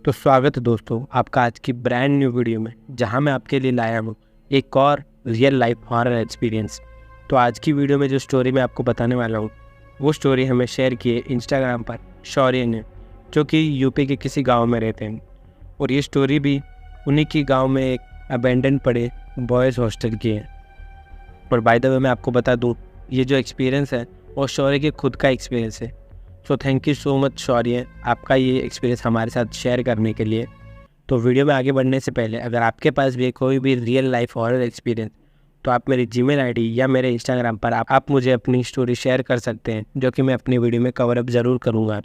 तो स्वागत है दोस्तों आपका आज की ब्रांड न्यू वीडियो में, जहां मैं आपके लिए लाया हूं एक और रियल लाइफ हॉरर एक्सपीरियंस। तो आज की वीडियो में जो स्टोरी मैं आपको बताने वाला हूं वो स्टोरी हमें शेयर की है इंस्टाग्राम पर शौर्य ने, जो कि यूपी के किसी गांव में रहते हैं। और ये स्टोरी भी उन्हीं की गाँव में एक अबेंडन पड़े बॉयज़ हॉस्टल की है। और बाय द वे मैं आपको बता दूँ, ये जो एक्सपीरियंस है वो शौर्य के खुद का एक्सपीरियंस है। So thank you so much Shaurya, आपका ये एक्सपीरियंस हमारे साथ शेयर करने के लिए। तो वीडियो में आगे बढ़ने से पहले अगर आपके पास भी कोई भी रियल लाइफ हॉरर एक्सपीरियंस, तो आप मेरी जीमेल आईडी या मेरे इंस्टाग्राम पर आप मुझे अपनी स्टोरी शेयर कर सकते हैं, जो कि मैं अपनी वीडियो में कवर अप ज़रूर करूँगा।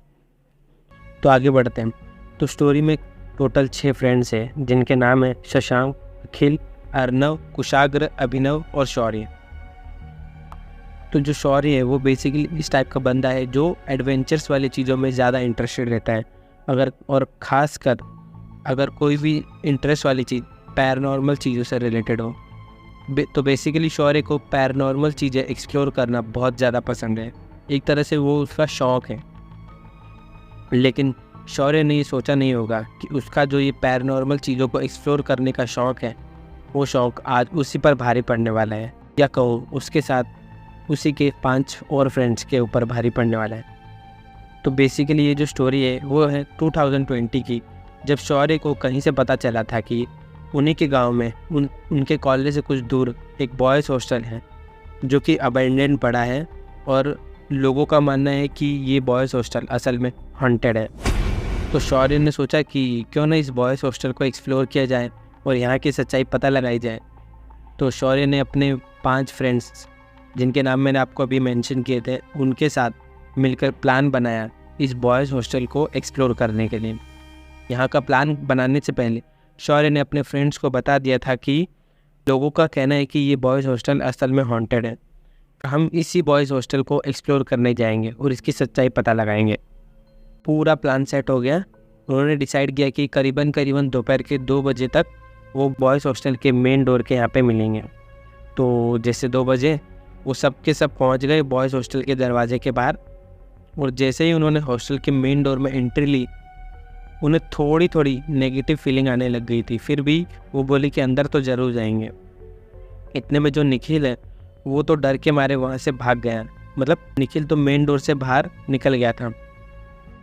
तो आगे बढ़ते हैं। तो स्टोरी में टोटल 6 फ्रेंड्स हैं, जिनके नाम है शशांक, अखिल, अर्नव, कुशाग्र, अभिनव और शौर्य। तो जो शौर्य है वो बेसिकली इस टाइप का बंदा है जो एडवेंचर्स वाली चीज़ों में ज़्यादा इंटरेस्टेड रहता है। ख़ास कर अगर कोई भी इंटरेस्ट वाली चीज़ पैरानॉर्मल चीज़ों से रिलेटेड हो, तो बेसिकली शौर्य को पैरानॉर्मल चीज़ें एक्सप्लोर करना बहुत ज़्यादा पसंद है। एक तरह से वो उसका शौक़ है। लेकिन शौर्य ने ये सोचा नहीं होगा कि उसका जो ये पैरानॉर्मल चीज़ों को एक्सप्लोर करने का शौक़ है, वो शौक़ आज उसी पर भारी पड़ने वाला है, या कहूँ उसके साथ उसी के 5 और फ्रेंड्स के ऊपर भारी पड़ने वाला है। तो बेसिकली ये जो स्टोरी है वो है 2020 की, जब शौर्य को कहीं से पता चला था कि उन्हीं के गांव में उनके कॉलेज से कुछ दूर एक बॉयज़ हॉस्टल है, जो कि अबैंडन पड़ा है। और लोगों का मानना है कि ये बॉयज़ हॉस्टल असल में हॉन्टेड है। तो शौर्य ने सोचा कि क्यों ना इस बॉयज़ हॉस्टल को एक्सप्लोर किया जाए और यहाँ की सच्चाई पता लगाई जाए। तो शौर्य ने अपने 5 फ्रेंड्स, जिनके नाम मैंने आपको अभी मेंशन किए थे, उनके साथ मिलकर प्लान बनाया इस बॉयज़ हॉस्टल को एक्सप्लोर करने के लिए। यहाँ का प्लान बनाने से पहले शौर्य ने अपने फ्रेंड्स को बता दिया था कि लोगों का कहना है कि ये बॉयज़ हॉस्टल असल में हॉन्टेड है। हम इसी बॉयज़ हॉस्टल को एक्सप्लोर करने जाएंगे और इसकी सच्चाई पता लगाएंगे। पूरा प्लान सेट हो गया। उन्होंने डिसाइड किया कि करीबन दोपहर के 2 बजे तक वो बॉयज़ हॉस्टल के मेन डोर के यहाँ पे मिलेंगे। तो जैसे 2 बजे वो सब के सब पहुंच गए बॉयज़ हॉस्टल के दरवाजे के बाहर। और जैसे ही उन्होंने हॉस्टल के मेन डोर में एंट्री ली, उन्हें थोड़ी नेगेटिव फीलिंग आने लग गई थी। फिर भी वो बोले कि अंदर तो ज़रूर जाएंगे। इतने में जो निखिल है वो तो डर के मारे वहाँ से भाग गया। मतलब निखिल तो मेन डोर से बाहर निकल गया था।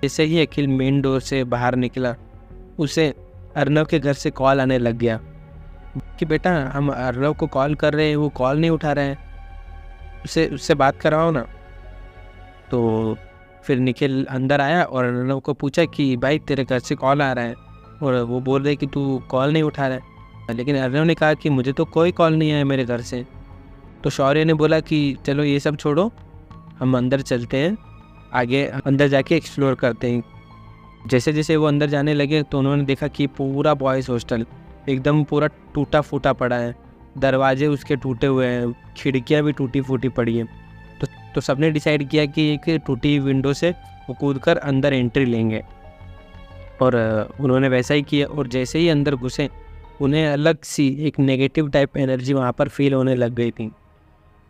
जैसे ही अखिल मेन डोर से बाहर निकला, उसे अर्नव के घर से कॉल आने लग गया कि बेटा हम अर्नव को कॉल कर रहे हैं, वो कॉल नहीं उठा रहे हैं, उससे बात कराओ ना। तो फिर निखिल अंदर आया और अर्नव को पूछा कि भाई तेरे घर से कॉल आ रहा है, और वो बोल रहे कि तू कॉल नहीं उठा रहा है। लेकिन अर्नव ने कहा कि मुझे तो कोई कॉल नहीं आया मेरे घर से। तो शौर्य ने बोला कि चलो ये सब छोड़ो, हम अंदर चलते हैं, आगे अंदर जाके एक्सप्लोर करते हैं। जैसे जैसे वो अंदर जाने लगे तो उन्होंने देखा कि पूरा बॉयज़ हॉस्टल एकदम पूरा टूटा फूटा पड़ा है। दरवाजे उसके टूटे हुए हैं, खिड़कियाँ भी टूटी फूटी पड़ी हैं। तो सबने डिसाइड किया कि एक टूटी विंडो से वो कूदकर अंदर एंट्री लेंगे। और उन्होंने वैसा ही किया। और जैसे ही अंदर घुसे, उन्हें अलग सी एक नेगेटिव टाइप एनर्जी वहाँ पर फील होने लग गई थी।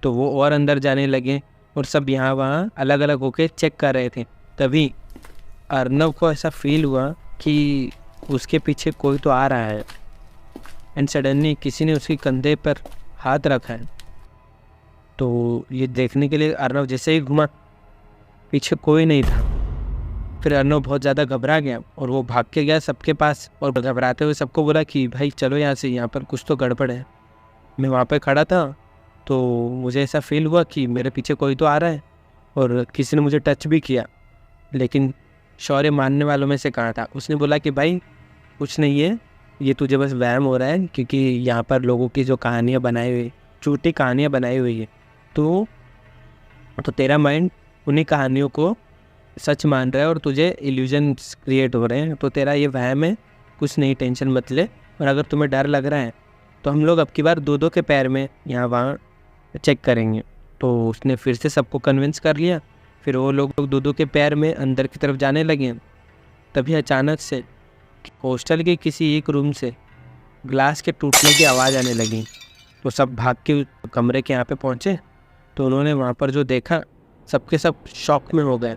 तो वो और अंदर जाने लगे और सब यहाँ वहाँ अलग अलग होके चेक कर रहे थे। तभी अर्नव को ऐसा फील हुआ कि उसके पीछे कोई तो आ रहा है। एंड सडनली किसी ने उसके कंधे पर हाथ रखा है। तो ये देखने के लिए अर्नव जैसे ही घुमा, पीछे कोई नहीं था। फिर अर्नव बहुत ज़्यादा घबरा गया और वो भाग के गया सबके पास, और घबराते हुए सबको बोला कि भाई चलो यहाँ से, यहाँ पर कुछ तो गड़बड़ है। मैं वहाँ पे खड़ा था तो मुझे ऐसा फील हुआ कि मेरे पीछे कोई तो आ रहा है, और किसी ने मुझे टच भी किया। लेकिन शौर्य मानने वालों में से कहा था, उसने बोला कि भाई कुछ नहीं है, ये तुझे बस वहम हो रहा है, क्योंकि यहाँ पर लोगों की जो कहानियाँ बनाई हुई, झूठी कहानियाँ बनाई हुई है, तो तेरा माइंड उन्हीं कहानियों को सच मान रहा है और तुझे इल्यूजन्स क्रिएट हो रहे हैं। तो तेरा ये वहम है, कुछ नहीं, टेंशन मत ले। और अगर तुम्हें डर लग रहा है तो हम लोग अब की बार 2-2 के पैर में यहाँ वहाँ चेक करेंगे। तो उसने फिर से सबको कन्विंस कर लिया। फिर वो लोग 2-2 के पैर में अंदर की तरफ जाने लगे। तभी अचानक से हॉस्टल के किसी एक रूम से ग्लास के टूटने की आवाज़ आने लगी। तो सब भाग के कमरे के यहाँ पे पहुँचे। तो उन्होंने वहाँ पर जो देखा, सबके सब शॉक में हो गए,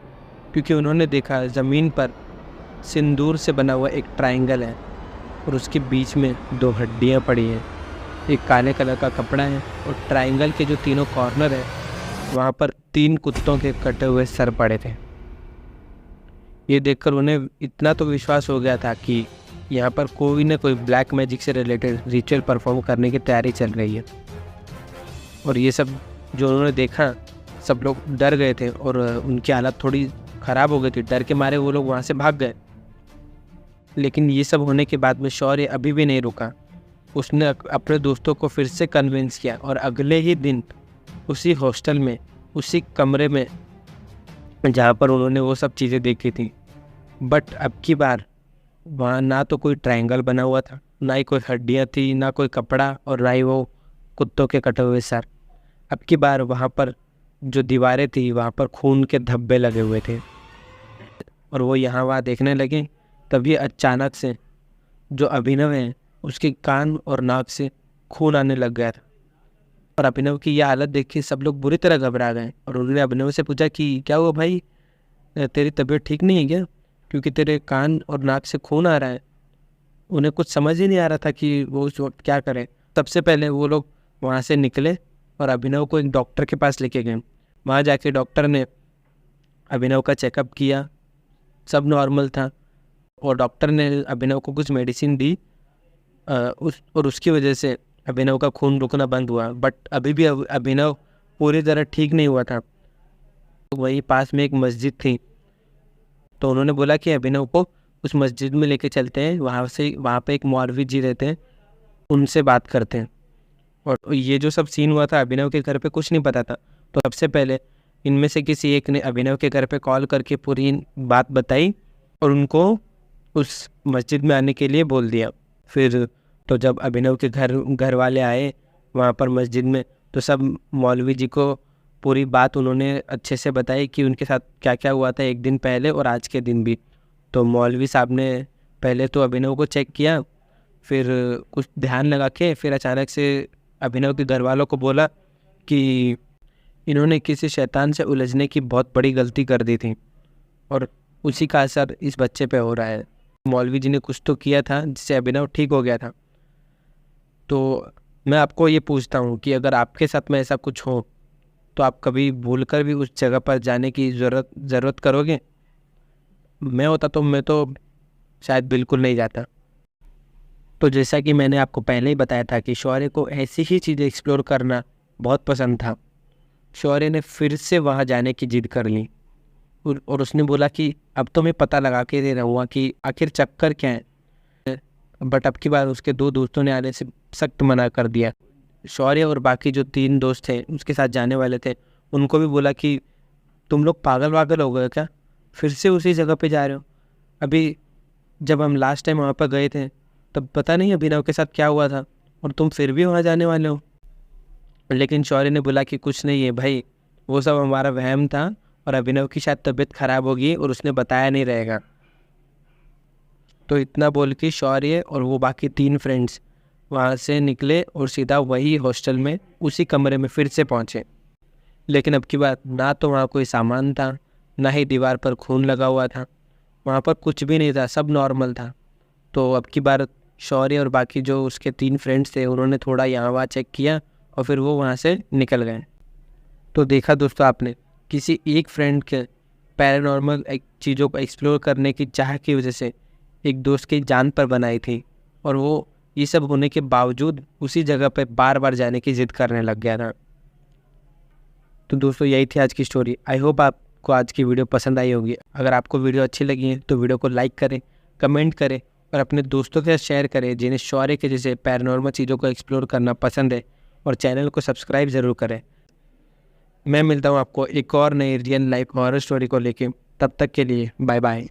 क्योंकि उन्होंने देखा ज़मीन पर सिंदूर से बना हुआ एक ट्रायंगल है और उसके बीच में 2 हड्डियाँ पड़ी हैं। एक काले कलर का कपड़ा है और ट्रायंगल के जो तीनों कॉर्नर है वहाँ पर 3 कुत्तों के कटे हुए सर पड़े थे। ये देखकर उन्हें इतना तो विश्वास हो गया था कि यहाँ पर कोई न कोई ब्लैक मैजिक से रिलेटेड रिचुअल परफॉर्म करने की तैयारी चल रही है। और ये सब जो उन्होंने देखा, सब लोग डर गए थे और उनकी हालत थोड़ी ख़राब हो गई थी। डर के मारे वो लोग वहाँ से भाग गए। लेकिन ये सब होने के बाद में शौर्य अभी भी नहीं रुका। उसने अपने दोस्तों को फिर से कन्विंस किया और अगले ही दिन उसी हॉस्टल में, उसी कमरे में जहाँ पर उन्होंने वो सब चीज़ें देखी थी, बट अब की बार वहाँ ना तो कोई ट्रायंगल बना हुआ था, ना ही कोई हड्डियाँ थी, ना कोई कपड़ा और ना ही वो कुत्तों के कटे हुए सर। अब की बार वहाँ पर जो दीवारें थी वहाँ पर खून के धब्बे लगे हुए थे और वो यहाँ वहाँ देखने लगे। तभी अचानक से जो अभिनव है उसके कान और नाक से खून आने लग गया था और अभिनव की यह हालत देख के सब लोग बुरी तरह घबरा गए और उन्होंने अभिनव से पूछा कि क्या हुआ भाई, तेरी तबीयत ठीक नहीं है क्या, क्योंकि तेरे कान और नाक से खून आ रहा है। उन्हें कुछ समझ ही नहीं आ रहा था कि वो उस वक्त क्या करें। सबसे पहले वो लोग वहाँ से निकले और अभिनव को एक डॉक्टर के पास लेके गए। वहाँ जाके डॉक्टर ने अभिनव का चेकअप किया, सब नॉर्मल था और डॉक्टर ने अभिनव को कुछ मेडिसिन दी उसकी वजह से अभिनव का खून रुकना बंद हुआ। बट अभी भी अभिनव पूरी तरह ठीक नहीं हुआ था। वहीं पास में एक मस्जिद थी, तो उन्होंने बोला कि अभिनव को उस मस्जिद में लेके चलते हैं। वहाँ पे एक मौलवी जी रहते हैं, उनसे बात करते हैं। और ये जो सब सीन हुआ था, अभिनव के घर पे कुछ नहीं पता था। तो सबसे पहले इनमें से किसी एक ने अभिनव के घर पे कॉल करके पूरी बात बताई और उनको उस मस्जिद में आने के लिए बोल दिया। फिर तो जब अभिनव के घर वाले आए वहाँ पर मस्जिद में, तो सब मौलवी जी को पूरी बात उन्होंने अच्छे से बताई कि उनके साथ क्या क्या हुआ था एक दिन पहले और आज के दिन भी। तो मौलवी साहब ने पहले तो अभिनव को चेक किया, फिर कुछ ध्यान लगा के फिर अचानक से अभिनव के घर वालों को बोला कि इन्होंने किसी शैतान से उलझने की बहुत बड़ी गलती कर दी थी और उसी का असर इस बच्चे पे हो रहा है। मौलवी जी ने कुछ तो किया था जिससे अभिनव ठीक हो गया था। तो मैं आपको ये पूछता हूँ कि अगर आपके साथ में ऐसा कुछ हो तो आप कभी भूलकर भी उस जगह पर जाने की ज़रूरत करोगे? मैं होता तो मैं तो शायद बिल्कुल नहीं जाता। तो जैसा कि मैंने आपको पहले ही बताया था कि शौर्य को ऐसी ही चीज़ें एक्सप्लोर करना बहुत पसंद था। शौर्य ने फिर से वहाँ जाने की जिद कर ली और उसने बोला कि अब तो मैं पता लगा के दे रहूँगा कि आखिर चक्कर क्या है। बट अब की बार उसके 2 दोस्तों ने आने से सख्त मना कर दिया। शौर्य और बाकी जो 3 दोस्त थे उसके साथ जाने वाले थे, उनको भी बोला कि तुम लोग पागल हो गए क्या, फिर से उसी जगह पे जा रहे हो? अभी जब हम लास्ट टाइम वहाँ पर गए थे तब पता नहीं अभिनव के साथ क्या हुआ था और तुम फिर भी वहाँ जाने वाले हो। लेकिन शौर्य ने बोला कि कुछ नहीं है भाई, वो सब हमारा वहम था और अभिनव की शायद तबीयत खराब होगी और उसने बताया नहीं रहेगा। तो इतना बोल के शौर्य और वो बाकी 3 फ्रेंड्स वहाँ से निकले और सीधा वही हॉस्टल में उसी कमरे में फिर से पहुँचे। लेकिन अब की बात ना तो वहाँ कोई सामान था, ना ही दीवार पर खून लगा हुआ था, वहाँ पर कुछ भी नहीं था, सब नॉर्मल था। तो अब की बार शौर्य और बाकी जो उसके 3 फ्रेंड्स थे उन्होंने थोड़ा यहाँ वहाँ चेक किया और फिर वो वहाँ से निकल गए। तो देखा दोस्तों आपने, किसी एक फ्रेंड के पैरानॉर्मल चीज़ों को एक्सप्लोर करने की चाह की वजह से एक दोस्त की जान पर बनाई थी और वो ये सब होने के बावजूद उसी जगह पे बार बार जाने की ज़िद करने लग गया था। तो दोस्तों यही थी आज की स्टोरी। आई होप आपको आज की वीडियो पसंद आई होगी। अगर आपको वीडियो अच्छी लगी है तो वीडियो को लाइक करें, कमेंट करें और अपने दोस्तों के साथ शेयर करें जिन्हें शौर्य के जैसे पैरानॉर्मल चीज़ों को एक्सप्लोर करना पसंद है, और चैनल को सब्सक्राइब ज़रूर करें। मैं मिलता हूँ आपको एक और नई रियल लाइफ हॉरर स्टोरी को लेके। तब तक के लिए बाय बाय।